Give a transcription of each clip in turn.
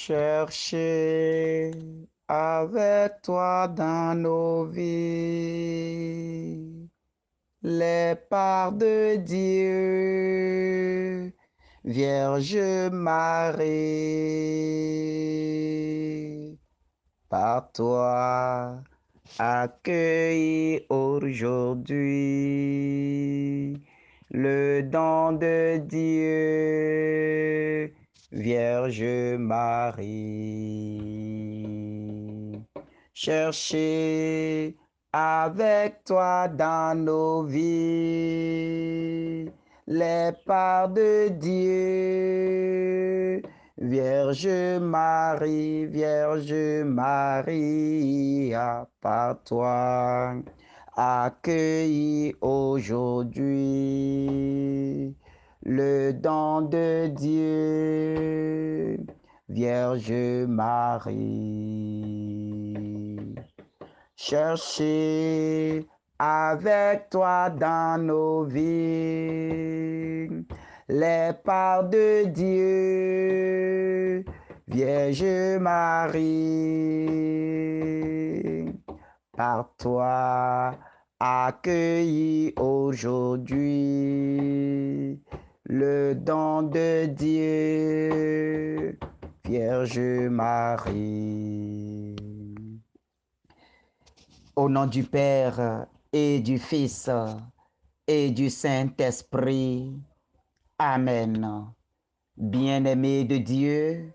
chercher avec toi dans nos vies les parts de Dieu, Vierge Marie, par toi accueillis aujourd'hui le don de Dieu, Vierge Marie. Cherchez avec toi dans nos vies les parts de Dieu, Vierge Marie, Vierge Maria, par toi accueillis aujourd'hui le don de Dieu, Vierge Marie. Cherchez avec toi dans nos vies les parts de Dieu, Vierge Marie. Par toi accueillis aujourd'hui le don de Dieu, Vierge Marie. Au nom du Père et du Fils et du Saint-Esprit. Amen. Bien-aimés de Dieu,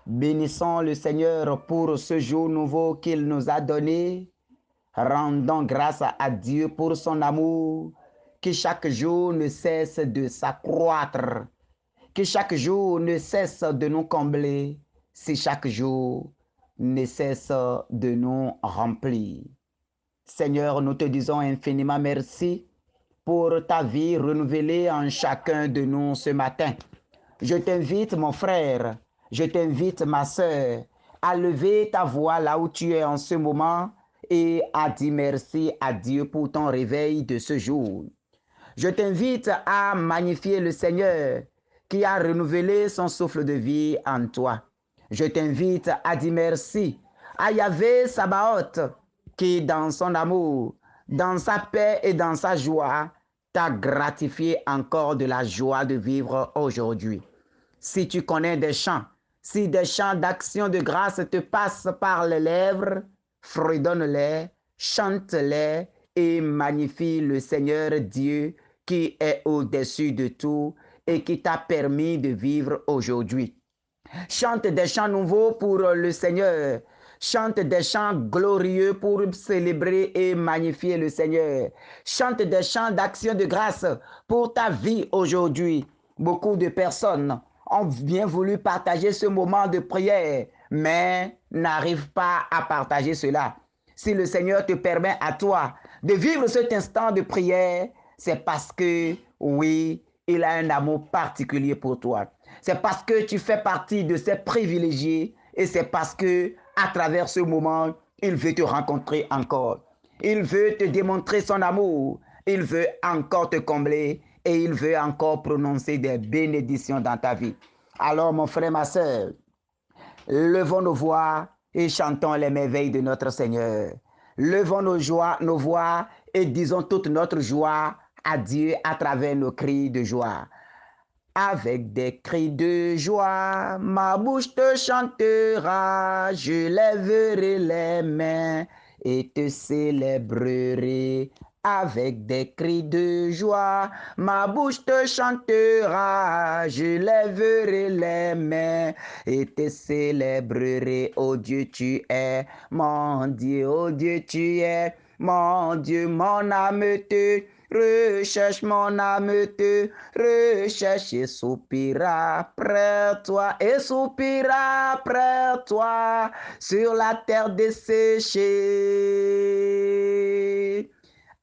bénissons le Seigneur pour ce jour nouveau qu'il nous a donné. Rendons grâce à Dieu pour son amour, qui chaque jour ne cesse de s'accroître, que chaque jour ne cesse de nous combler, si chaque jour ne cesse de nous remplir. Seigneur, nous te disons infiniment merci pour ta vie renouvelée en chacun de nous ce matin. Je t'invite, mon frère, je t'invite, ma sœur, à lever ta voix là où tu es en ce moment et à dire merci à Dieu pour ton réveil de ce jour. Je t'invite à magnifier le Seigneur qui a renouvelé son souffle de vie en toi. Je t'invite à dire merci à Yahvé Sabaoth qui, dans son amour, dans sa paix et dans sa joie, t'a gratifié encore de la joie de vivre aujourd'hui. Si tu connais des chants, si des chants d'action de grâce te passent par les lèvres, fredonne-les, chante-les et magnifie le Seigneur Dieu qui est au-dessus de tout et qui t'a permis de vivre aujourd'hui. Chante des chants nouveaux pour le Seigneur. Chante des chants glorieux pour célébrer et magnifier le Seigneur. Chante des chants d'action de grâce pour ta vie aujourd'hui. Beaucoup de personnes ont bien voulu partager ce moment de prière, mais n'arrivent pas à partager cela. Si le Seigneur te permet à toi de vivre cet instant de prière, c'est parce que, oui, il a un amour particulier pour toi. C'est parce que tu fais partie de ses privilégiés et c'est parce que, à travers ce moment, il veut te rencontrer encore. Il veut te démontrer son amour. Il veut encore te combler et il veut encore prononcer des bénédictions dans ta vie. Alors, mon frère, ma soeur, levons nos voix et chantons les merveilles de notre Seigneur. Levons nos voix et disons toute notre joie à Dieu à travers nos cris de joie. Avec des cris de joie, ma bouche te chantera, je lèverai les mains et te célébrerai. Avec des cris de joie, ma bouche te chantera, je lèverai les mains et te célébrerai. Oh Dieu, tu es mon Dieu, oh Dieu, tu es mon Dieu, mon âme te recherche, mon âme te recherche et soupira après toi, et soupira après toi sur la terre desséchée.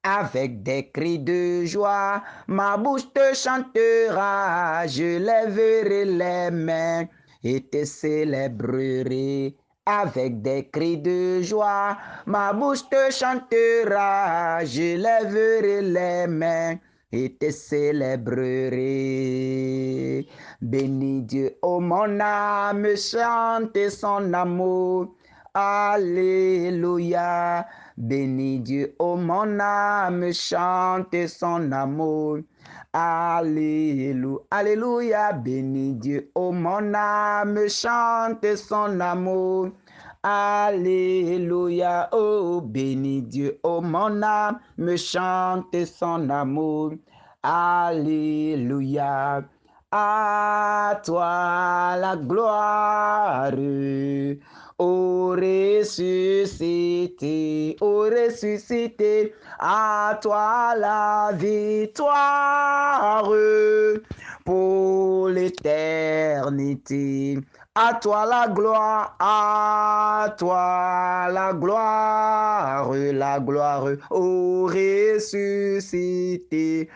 Avec des cris de joie, ma bouche te chantera, je lèverai les mains et te célébrerai. Avec des cris de joie, ma bouche te chantera, je lèverai les mains et te célébrerai. Bénis Dieu, oh mon âme, chante son amour. Alléluia. Bénis Dieu, oh mon âme, chante son amour. Alléluia. Alléluia. Bénis Dieu, oh mon âme, chante son amour. Alléluia, oh bénis Dieu, oh mon âme, me chante son amour. Alléluia, à toi la gloire, ô ressuscité, à toi la victoire pour l'éternité. À toi la gloire, la gloire, ô ressuscité,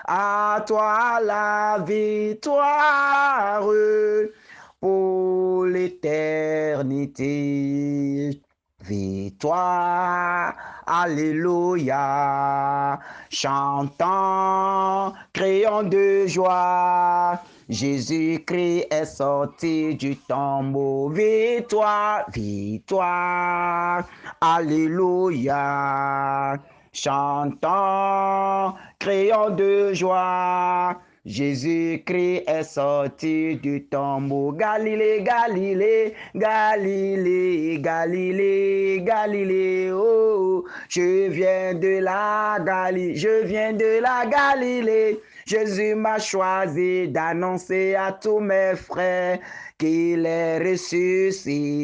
à toi la victoire pour l'éternité. Victoire, alléluia, chantons, crions de joie. Jésus-Christ est sorti du tombeau. Victoire, victoire, alléluia. Chantons, crions de joie. Jésus-Christ est sorti du tombeau. Galilée, Galilée, Galilée, Galilée, Galilée. Oh, je viens de la Galilée. Jésus m'a choisi d'annoncer à tous mes frères qu'il est ressuscité.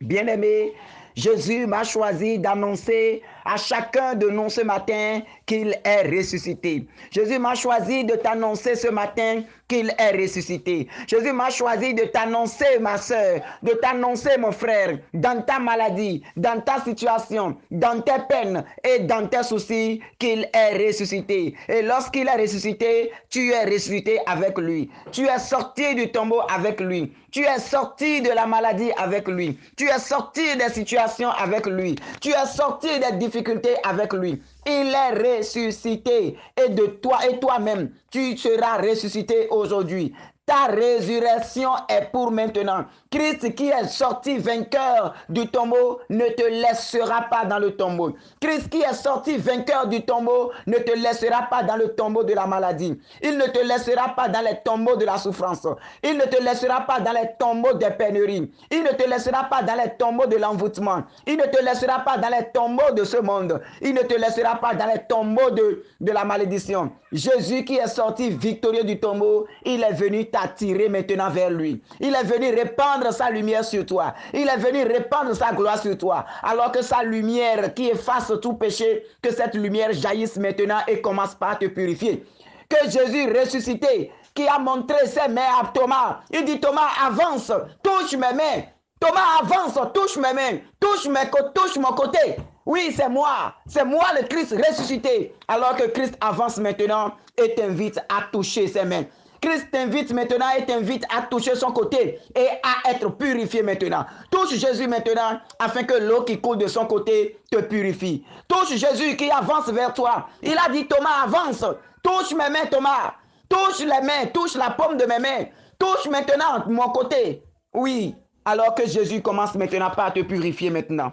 Bien-aimé, Jésus m'a choisi d'annoncer à chacun de nous ce matin qu'il est ressuscité. Jésus m'a choisi de t'annoncer ce matin qu'il est ressuscité. Jésus m'a choisi de t'annoncer, ma soeur, de t'annoncer, mon frère, dans ta maladie, dans ta situation, dans tes peines et dans tes soucis, qu'il est ressuscité. Et lorsqu'il est ressuscité, tu es ressuscité avec lui. Tu es sorti du tombeau avec lui. Tu es sorti de la maladie avec lui. Tu es sorti des situations avec lui. Tu es sorti des difficultés avec lui. Il est ressuscité. Et de toi et toi-même, tu seras ressuscité aujourd'hui. Ta résurrection est pour maintenant. Christ qui est sorti vainqueur du tombeau ne te laissera pas dans le tombeau. Christ qui est sorti vainqueur du tombeau ne te laissera pas dans le tombeau de la maladie. Il ne te laissera pas dans les tombeaux de la souffrance. Il ne te laissera pas dans les tombeaux des pénuries. Il ne te laissera pas dans les tombeaux de l'envoûtement. Il ne te laissera pas dans les tombeaux de ce monde. Il ne te laissera pas dans les tombeaux de la malédiction. Jésus qui est sorti victorieux du tombeau, il est venu t'attirer maintenant vers lui. Il est venu répandre sa lumière sur toi. Il est venu répandre sa gloire sur toi. Alors que sa lumière qui efface tout péché, que cette lumière jaillisse maintenant et commence par te purifier. Que Jésus ressuscité, qui a montré ses mains à Thomas, il dit: Thomas, avance, touche mes mains. Thomas, avance, touche mes mains, touche mon côté. Oui, c'est moi le Christ ressuscité. Alors que Christ avance maintenant et t'invite à toucher ses mains. Christ t'invite maintenant et t'invite à toucher son côté et à être purifié maintenant. Touche Jésus maintenant afin que l'eau qui coule de son côté te purifie. Touche Jésus qui avance vers toi. Il a dit: Thomas, avance. Touche mes mains, Thomas. Touche les mains, touche la paume de mes mains. Touche maintenant mon côté. Oui, alors que Jésus commence maintenant par te purifier maintenant.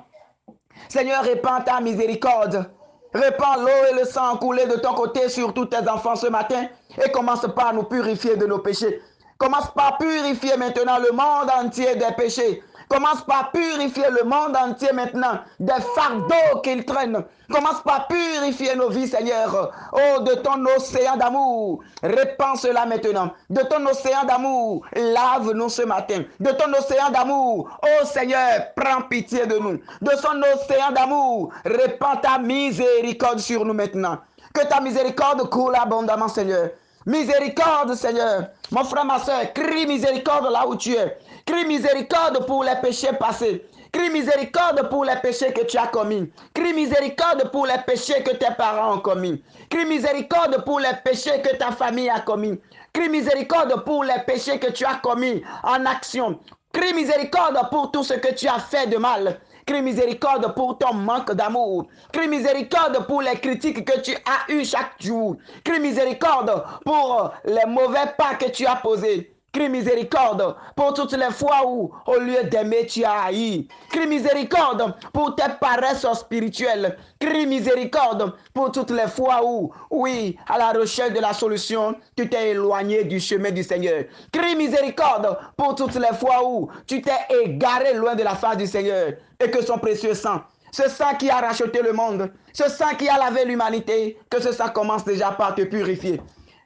Seigneur, répands ta miséricorde. Répands l'eau et le sang coulé de ton côté sur tous tes enfants ce matin et commence par nous purifier de nos péchés. Commence par purifier maintenant le monde entier des péchés. Commence par purifier le monde entier maintenant des fardeaux qu'ils traînent. Commence par purifier nos vies, Seigneur. Oh, de ton océan d'amour, répands cela maintenant. De ton océan d'amour, lave-nous ce matin. De ton océan d'amour, oh Seigneur, prends pitié de nous. De son océan d'amour, répands ta miséricorde sur nous maintenant. Que ta miséricorde coule abondamment, Seigneur. Miséricorde, Seigneur. Mon frère, ma soeur, crie miséricorde là où tu es. Crie miséricorde pour les péchés passés. Crie miséricorde pour les péchés que tu as commis. Crie miséricorde pour les péchés que tes parents ont commis. Crie miséricorde pour les péchés que ta famille a commis. Crie miséricorde pour les péchés que tu as commis en action. Crie miséricorde pour tout ce que tu as fait de mal. Crie miséricorde pour ton manque d'amour. Crie miséricorde pour les critiques que tu as eues chaque jour. Crie miséricorde pour les mauvais pas que tu as posés. Crie miséricorde pour toutes les fois où, au lieu d'aimer, tu as haï. Crie miséricorde pour tes paresses spirituelles. Crie miséricorde pour toutes les fois où, oui, à la recherche de la solution, tu t'es éloigné du chemin du Seigneur. Crie miséricorde pour toutes les fois où tu t'es égaré loin de la face du Seigneur et que son précieux sang, ce sang qui a racheté le monde, ce sang qui a lavé l'humanité, que ce sang commence déjà par te purifier.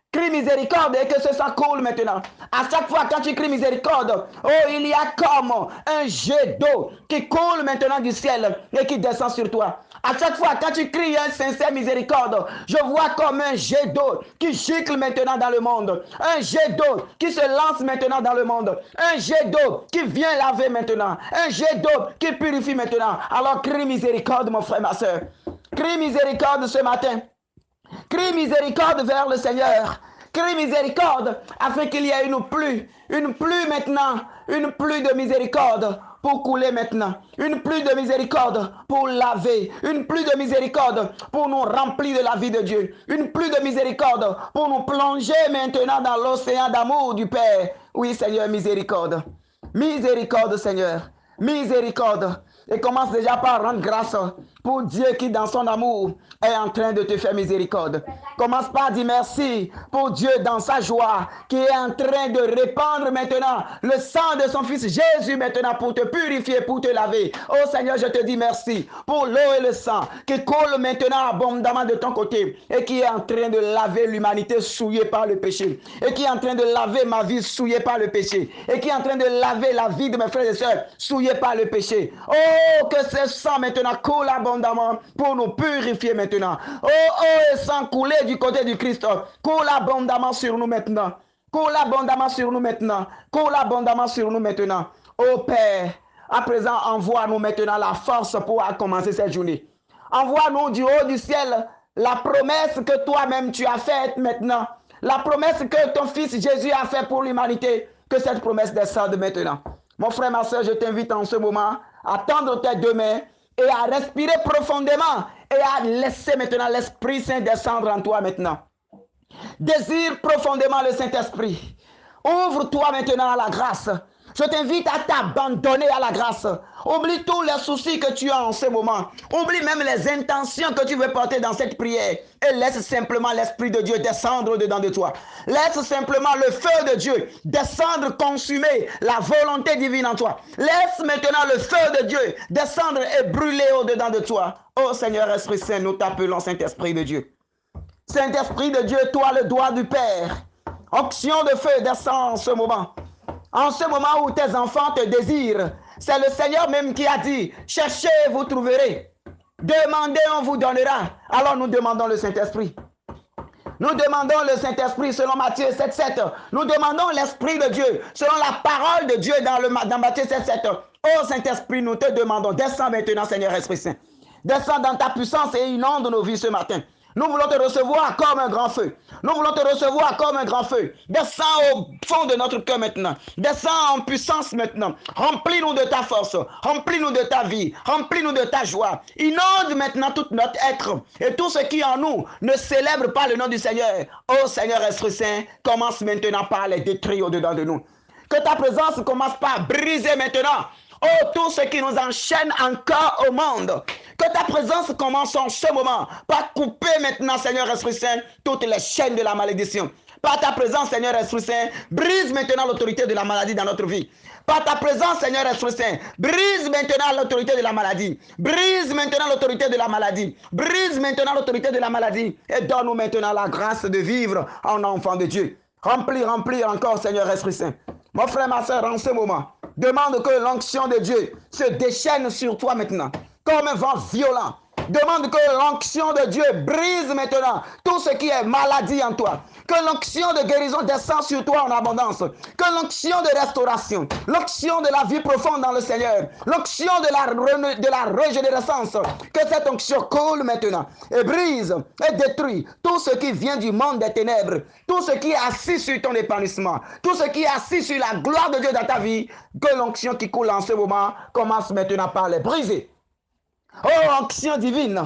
Crie miséricorde et que ce sang coule maintenant. À chaque fois quand tu cries miséricorde, oh, il y a comme un jet d'eau qui coule maintenant du ciel et qui descend sur toi. À chaque fois quand tu cries un sincère miséricorde, je vois comme un jet d'eau qui gicle maintenant dans le monde. Un jet d'eau qui se lance maintenant dans le monde. Un jet d'eau qui vient laver maintenant. Un jet d'eau qui purifie maintenant. Alors crie miséricorde, mon frère, ma soeur. Crie miséricorde ce matin. Crie miséricorde vers le Seigneur. Crie miséricorde afin qu'il y ait une pluie maintenant, une pluie de miséricorde pour couler maintenant, une pluie de miséricorde pour laver, une pluie de miséricorde pour nous remplir de la vie de Dieu, une pluie de miséricorde pour nous plonger maintenant dans l'océan d'amour du Père. Oui, Seigneur, miséricorde. Miséricorde, Seigneur. Miséricorde. Et commence déjà par rendre grâce pour Dieu qui, dans son amour, est en train de te faire miséricorde. Commence par dire merci pour Dieu dans sa joie qui est en train de répandre maintenant le sang de son Fils Jésus maintenant pour te purifier, pour te laver. Oh Seigneur, je te dis merci pour l'eau et le sang qui coule maintenant abondamment de ton côté et qui est en train de laver l'humanité souillée par le péché et qui est en train de laver ma vie souillée par le péché et qui est en train de laver la vie de mes frères et sœurs souillée par le péché. Oh, que ce sang maintenant coule abondamment pour nous purifier maintenant. Oh, et sang coulé du côté du Christ, coule abondamment sur nous maintenant. Coule abondamment sur nous maintenant. Coule abondamment sur nous maintenant. Oh Père, à présent, envoie-nous maintenant la force pour commencer cette journée. Envoie-nous du haut du ciel la promesse que toi-même tu as faite maintenant. La promesse que ton Fils Jésus a faite pour l'humanité. Que cette promesse descende maintenant. Mon frère, ma soeur, je t'invite en ce moment à tendre tes deux mains et à respirer profondément et à laisser maintenant l'Esprit Saint descendre en toi maintenant. Désire profondément le Saint-Esprit. Ouvre-toi maintenant à la grâce. Je t'invite à t'abandonner à la grâce. Oublie tous les soucis que tu as en ce moment. Oublie même les intentions que tu veux porter dans cette prière. Et laisse simplement l'Esprit de Dieu descendre au-dedans de toi. Laisse simplement le feu de Dieu descendre, consumer la volonté divine en toi. Laisse maintenant le feu de Dieu descendre et brûler au-dedans de toi. Oh Seigneur Esprit Saint, nous t'appelons Saint-Esprit de Dieu. Saint-Esprit de Dieu, toi le doigt du Père. Onction de feu descend en ce moment. En ce moment où tes enfants te désirent, c'est le Seigneur même qui a dit, cherchez, vous trouverez. Demandez, on vous donnera. Alors nous demandons le Saint-Esprit. Nous demandons le Saint-Esprit selon Matthieu 7,7. Nous demandons l'Esprit de Dieu selon la parole de Dieu dans Matthieu 7,7. Oh Saint-Esprit, nous te demandons, descends maintenant Seigneur Esprit Saint. Descends dans ta puissance et inonde nos vies ce matin. Nous voulons te recevoir comme un grand feu. Nous voulons te recevoir comme un grand feu. Descends au fond de notre cœur maintenant. Descends en puissance maintenant. Remplis-nous de ta force. Remplis-nous de ta vie. Remplis-nous de ta joie. Inonde maintenant tout notre être. Et tout ce qui en nous ne célèbre pas le nom du Seigneur. Oh Seigneur Esprit Saint, commence maintenant par les détruire au-dedans de nous. Que ta présence commence par briser maintenant. Oh, tout ce qui nous enchaîne encore au monde. Que ta présence commence en ce moment par couper maintenant, Seigneur Esprit Saint, toutes les chaînes de la malédiction. Par ta présence, Seigneur Esprit Saint, brise maintenant l'autorité de la maladie dans notre vie. Par ta présence, Seigneur Esprit Saint, brise maintenant l'autorité de la maladie. Brise maintenant l'autorité de la maladie. Brise maintenant l'autorité de la maladie. Et donne-nous maintenant la grâce de vivre en enfant de Dieu. Remplis encore, Seigneur Esprit Saint. Mon frère, ma soeur, en ce moment, demande que l'onction de Dieu se déchaîne sur toi maintenant. comme un vent violent. Demande que l'onction de Dieu brise maintenant tout ce qui est maladie en toi. Que l'onction de guérison descende sur toi en abondance. Que l'onction de restauration, l'onction de la vie profonde dans le Seigneur, l'onction de la régénérescence, que cette onction coule maintenant et brise et détruit tout ce qui vient du monde des ténèbres, tout ce qui est assis sur ton épanouissement, tout ce qui est assis sur la gloire de Dieu dans ta vie. Que l'onction qui coule en ce moment commence maintenant par les briser. Oh, onction divine,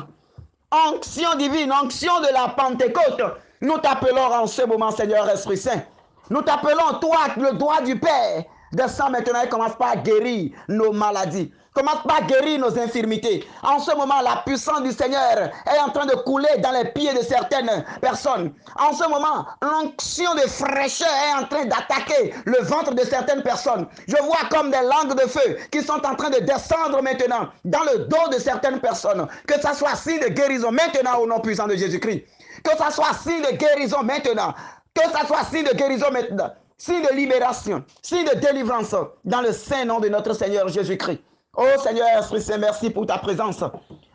onction divine, onction de la Pentecôte. Nous t'appelons en ce moment, Seigneur Esprit Saint. Nous t'appelons, toi, le doigt du Père. Descends maintenant et commence par guérir nos maladies. Commence par guérir nos infirmités. En ce moment, la puissance du Seigneur est en train de couler dans les pieds de certaines personnes. En ce moment, l'onction de fraîcheur est en train d'attaquer le ventre de certaines personnes. Je vois comme des langues de feu qui sont en train de descendre maintenant dans le dos de certaines personnes. Que ça soit signe de guérison maintenant au nom puissant de Jésus-Christ. Que ça soit signe de guérison maintenant. Que ça soit signe de guérison maintenant. Signe de libération, signe de délivrance dans le saint nom de notre Seigneur Jésus-Christ. Oh Seigneur Esprit Saint, merci pour ta présence.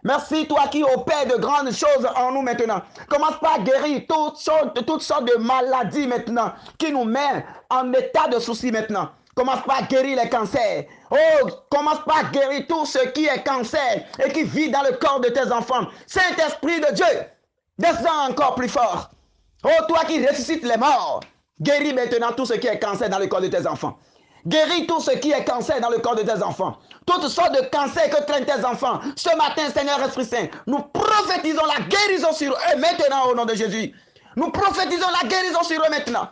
Merci toi qui opères de grandes choses en nous maintenant. Commence par guérir toutes sortes de maladies maintenant qui nous mettent en état de souci maintenant. Commence par guérir les cancers. Oh, commence par guérir tout ce qui est cancer et qui vit dans le corps de tes enfants. Saint-Esprit de Dieu, descends encore plus fort. Oh, toi qui ressuscites les morts, guéris maintenant tout ce qui est cancer dans le corps de tes enfants. Guéris tout ce qui est cancer dans le corps de tes enfants. Toutes sortes de cancers que traînent tes enfants. Ce matin, Seigneur Esprit Saint, nous prophétisons la guérison sur eux maintenant au nom de Jésus. Nous prophétisons la guérison sur eux maintenant.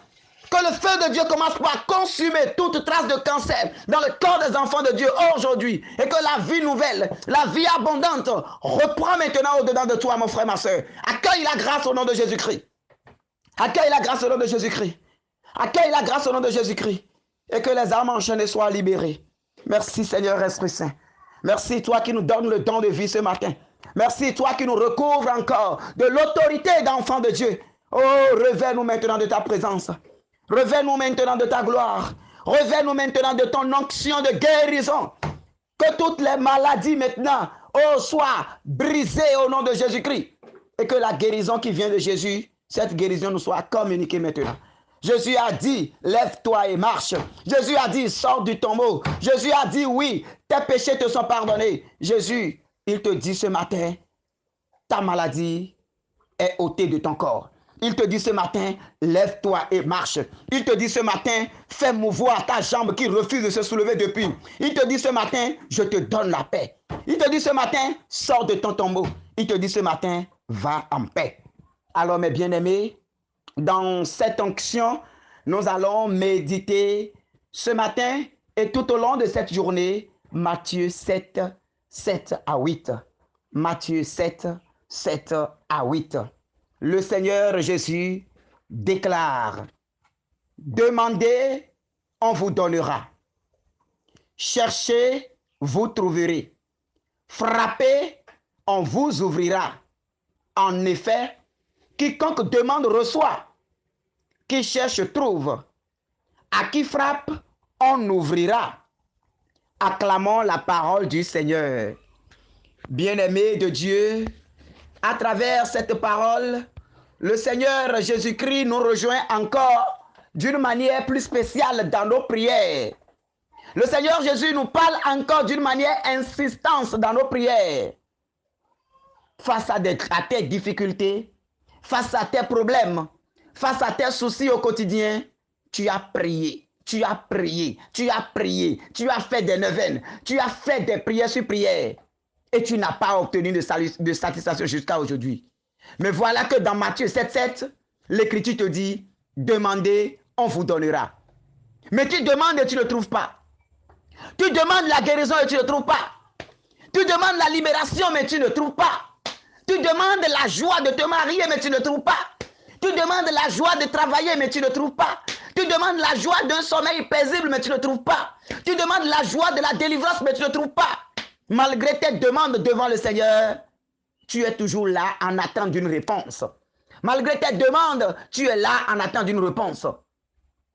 Que le feu de Dieu commence par consumer toute trace de cancer dans le corps des enfants de Dieu aujourd'hui. Et que la vie nouvelle, la vie abondante reprend maintenant au-dedans de toi, mon frère, ma soeur. Accueille la grâce au nom de Jésus-Christ. Accueille la grâce au nom de Jésus-Christ. Accueille la grâce au nom de Jésus-Christ. Et que les âmes enchaînées soient libérées. Merci Seigneur Esprit Saint. Merci toi qui nous donnes le don de vie ce matin. Merci toi qui nous recouvres encore de l'autorité d'enfants de Dieu. Oh, revers-nous maintenant de ta présence. Revers-nous maintenant de ta gloire. Revers-nous maintenant de ton onction de guérison. Que toutes les maladies maintenant soient brisées au nom de Jésus-Christ. Et que la guérison qui vient de Jésus, cette guérison nous soit communiquée maintenant. Jésus a dit, lève-toi et marche. Jésus a dit, sors du tombeau. Jésus a dit, oui, tes péchés te sont pardonnés. Jésus, il te dit ce matin, ta maladie est ôtée de ton corps. Il te dit ce matin, lève-toi et marche. Il te dit ce matin, fais mouvoir ta jambe qui refuse de se soulever depuis. Il te dit ce matin, je te donne la paix. Il te dit ce matin, sors de ton tombeau. Il te dit ce matin, va en paix. Alors mes bien-aimés, dans cette onction, nous allons méditer ce matin et tout au long de cette journée, Matthieu 7, 7 à 8. Matthieu 7, 7 à 8. Le Seigneur Jésus déclare, demandez, on vous donnera. Cherchez, vous trouverez. Frappez, on vous ouvrira. En effet, quiconque demande reçoit, qui cherche trouve, à qui frappe on ouvrira. Acclamons la parole du Seigneur. Bien-aimés de Dieu, à travers cette parole, le Seigneur Jésus-Christ nous rejoint encore d'une manière plus spéciale dans nos prières. Le Seigneur Jésus nous parle encore d'une manière insistante dans nos prières. Face à tes difficultés, face à tes problèmes, face à tes soucis au quotidien, tu as prié, tu as prié, tu as prié, tu as fait des neuvaines, tu as fait des prières sur prières et tu n'as pas obtenu de satisfaction jusqu'à aujourd'hui. Mais voilà que dans Matthieu 7,7, l'Écriture te dit, demandez, on vous donnera. Mais tu demandes et tu ne trouves pas. Tu demandes la guérison et tu ne trouves pas. Tu demandes la libération mais tu ne trouves pas. Tu demandes la joie de te marier, mais tu ne trouves pas. Tu demandes la joie de travailler, mais tu ne trouves pas. Tu demandes la joie d'un sommeil paisible, mais tu ne trouves pas. Tu demandes la joie de la délivrance, mais tu ne trouves pas. Malgré tes demandes devant le Seigneur, tu es toujours là en attente d'une réponse. Malgré tes demandes, tu es là en attente d'une réponse.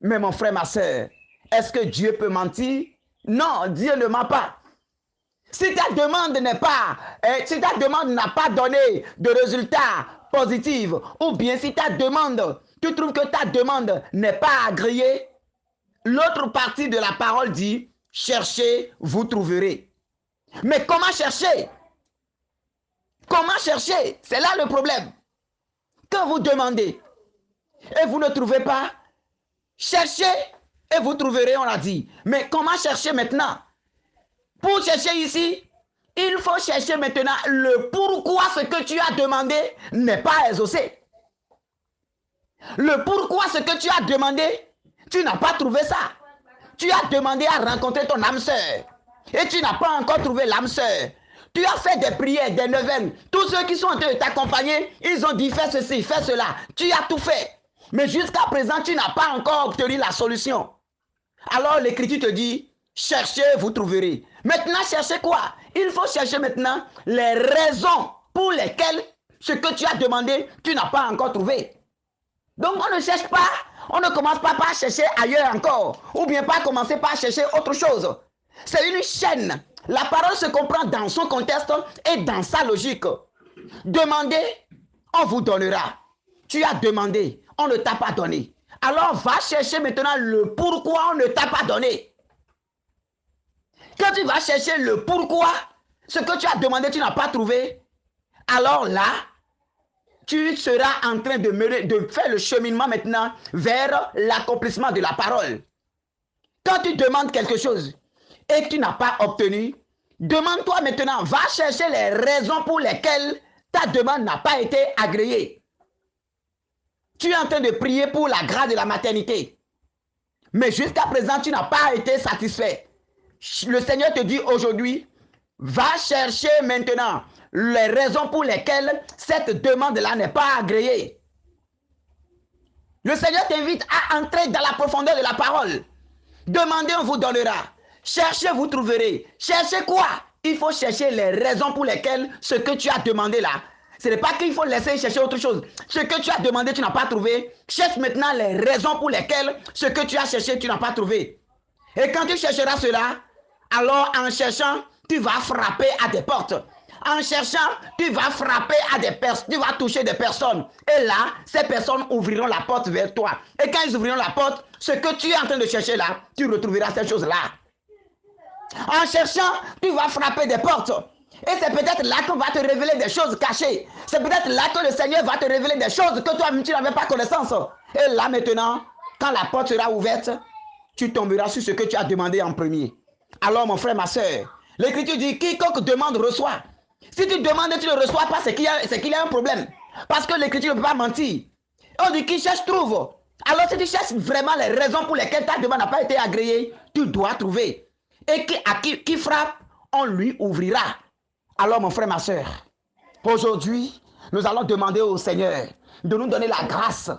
Mais mon frère, ma soeur, est-ce que Dieu peut mentir? Non, Dieu ne ment pas. Si ta demande si ta demande n'a pas donné de résultat positif, ou bien si ta demande, tu trouves que ta demande n'est pas agréée, l'autre partie de la parole dit, cherchez, vous trouverez. Mais comment chercher? Comment chercher? C'est là le problème. Quand vous demandez et vous ne trouvez pas, cherchez et vous trouverez, on l'a dit. Mais comment chercher maintenant? Pour chercher ici, il faut chercher maintenant le pourquoi ce que tu as demandé n'est pas exaucé. Le pourquoi ce que tu as demandé, tu n'as pas trouvé ça. Tu as demandé à rencontrer ton âme sœur et tu n'as pas encore trouvé l'âme sœur. Tu as fait des prières, des neuvaines. Tous ceux qui sont en train de t'accompagner, ils ont dit fais ceci, fais cela. Tu as tout fait. Mais jusqu'à présent, tu n'as pas encore obtenu la solution. Alors l'Écriture te dit, cherchez, vous trouverez. Maintenant, cherchez quoi? Il faut chercher maintenant les raisons pour lesquelles ce que tu as demandé, tu n'as pas encore trouvé. Donc on ne cherche pas, on ne commence pas par chercher ailleurs encore, ou bien pas commencer par chercher autre chose. C'est une chaîne. La parole se comprend dans son contexte et dans sa logique. Demandez, on vous donnera. Tu as demandé, on ne t'a pas donné. Alors va chercher maintenant le pourquoi on ne t'a pas donné. Quand tu vas chercher le pourquoi, ce que tu as demandé, tu n'as pas trouvé, alors là, tu seras en train de faire le cheminement maintenant vers l'accomplissement de la parole. Quand tu demandes quelque chose et que tu n'as pas obtenu, demande-toi maintenant, va chercher les raisons pour lesquelles ta demande n'a pas été agréée. Tu es en train de prier pour la grâce de la maternité. Mais jusqu'à présent, tu n'as pas été satisfait. Le Seigneur te dit aujourd'hui, va chercher maintenant les raisons pour lesquelles cette demande-là n'est pas agréée. Le Seigneur t'invite à entrer dans la profondeur de la parole. Demandez, on vous donnera. Cherchez, vous trouverez. Cherchez quoi? Il faut chercher les raisons pour lesquelles ce que tu as demandé là. Ce n'est pas qu'il faut laisser chercher autre chose. Ce que tu as demandé, tu n'as pas trouvé. Cherche maintenant les raisons pour lesquelles ce que tu as cherché, tu n'as pas trouvé. Et quand tu chercheras cela, alors en cherchant, tu vas frapper à des portes. En cherchant, tu vas frapper à des personnes, tu vas toucher des personnes. Et là, ces personnes ouvriront la porte vers toi. Et quand ils ouvriront la porte, ce que tu es en train de chercher là, tu retrouveras ces choses-là. En cherchant, tu vas frapper des portes. Et c'est peut-être là qu'on va te révéler des choses cachées. C'est peut-être là que le Seigneur va te révéler des choses que toi-même tu n'avais pas connaissance. Et là maintenant, quand la porte sera ouverte, tu tomberas sur ce que tu as demandé en premier. Alors mon frère, ma soeur, l'Écriture dit, quiconque demande reçoit. Si tu demandes et tu ne reçois pas, c'est qu'il y a un problème. Parce que l'Écriture ne peut pas mentir. On dit qui cherche trouve. Alors si tu cherches vraiment les raisons pour lesquelles ta demande n'a pas été agréée, tu dois trouver. Et qui frappe, on lui ouvrira. Alors mon frère, ma soeur, aujourd'hui, nous allons demander au Seigneur de nous donner la grâce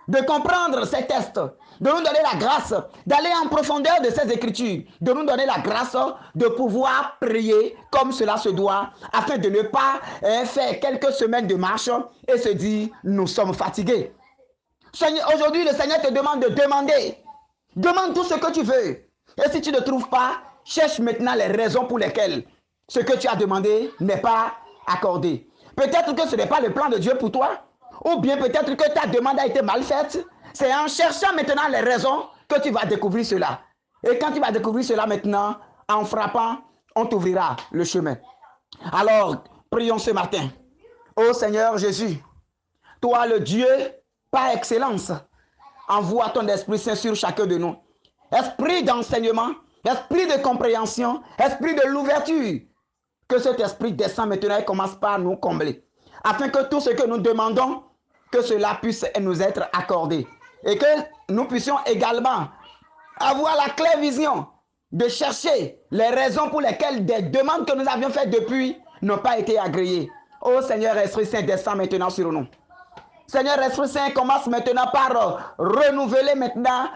de comprendre ces textes, de nous donner la grâce d'aller en profondeur de ces écritures, de nous donner la grâce de pouvoir prier comme cela se doit, afin de ne pas faire quelques semaines de marche et se dire, nous sommes fatigués. Aujourd'hui, le Seigneur te demande de demander. Demande tout ce que tu veux. Et si tu ne trouves pas, cherche maintenant les raisons pour lesquelles ce que tu as demandé n'est pas accordé. Peut-être que ce n'est pas le plan de Dieu pour toi, ou bien peut-être que ta demande a été mal faite. C'est en cherchant maintenant les raisons que tu vas découvrir cela. Et quand tu vas découvrir cela maintenant, en frappant, on t'ouvrira le chemin. Alors, prions ce matin. Ô Seigneur Jésus, toi le Dieu par excellence, envoie ton Esprit Saint sur chacun de nous. Esprit d'enseignement, esprit de compréhension, esprit de l'ouverture. Que cet esprit descend maintenant et commence par nous combler. Afin que tout ce que nous demandons, que cela puisse nous être accordé. Et que nous puissions également avoir la claire vision de chercher les raisons pour lesquelles des demandes que nous avions faites depuis n'ont pas été agréées. Ô Seigneur Esprit Saint, descend maintenant sur nous. Seigneur Esprit Saint, commence maintenant par renouveler maintenant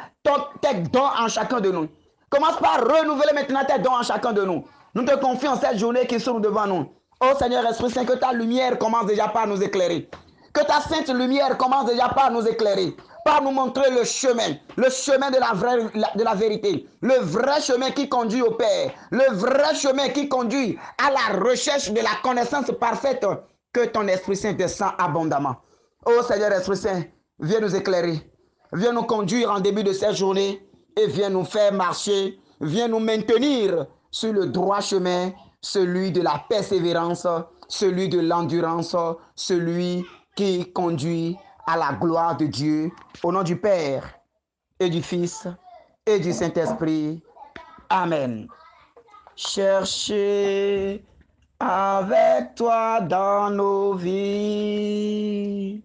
tes dons en chacun de nous. Commence par renouveler maintenant tes dons en chacun de nous. Nous te confions cette journée qui s'ouvre devant nous. Ô Seigneur Esprit Saint, que ta lumière commence déjà par nous éclairer. Que ta sainte lumière commence déjà par nous éclairer. par nous montrer le chemin de la vérité, le vrai chemin qui conduit au Père, le vrai chemin qui conduit à la recherche de la connaissance parfaite que ton Esprit Saint descend abondamment. Oh Seigneur Esprit Saint, viens nous éclairer, viens nous conduire en début de cette journée et viens nous faire marcher, viens nous maintenir sur le droit chemin, celui de la persévérance, celui de l'endurance, celui qui conduit à la gloire de Dieu. Au nom du Père et du Fils et du Saint-Esprit. Amen. Cherchez avec toi dans nos vies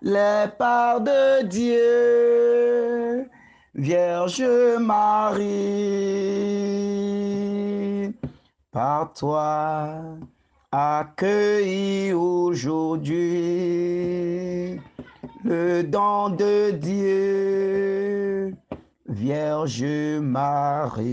les parts de Dieu, Vierge Marie, par toi accueillis aujourd'hui le don de Dieu, Vierge Marie.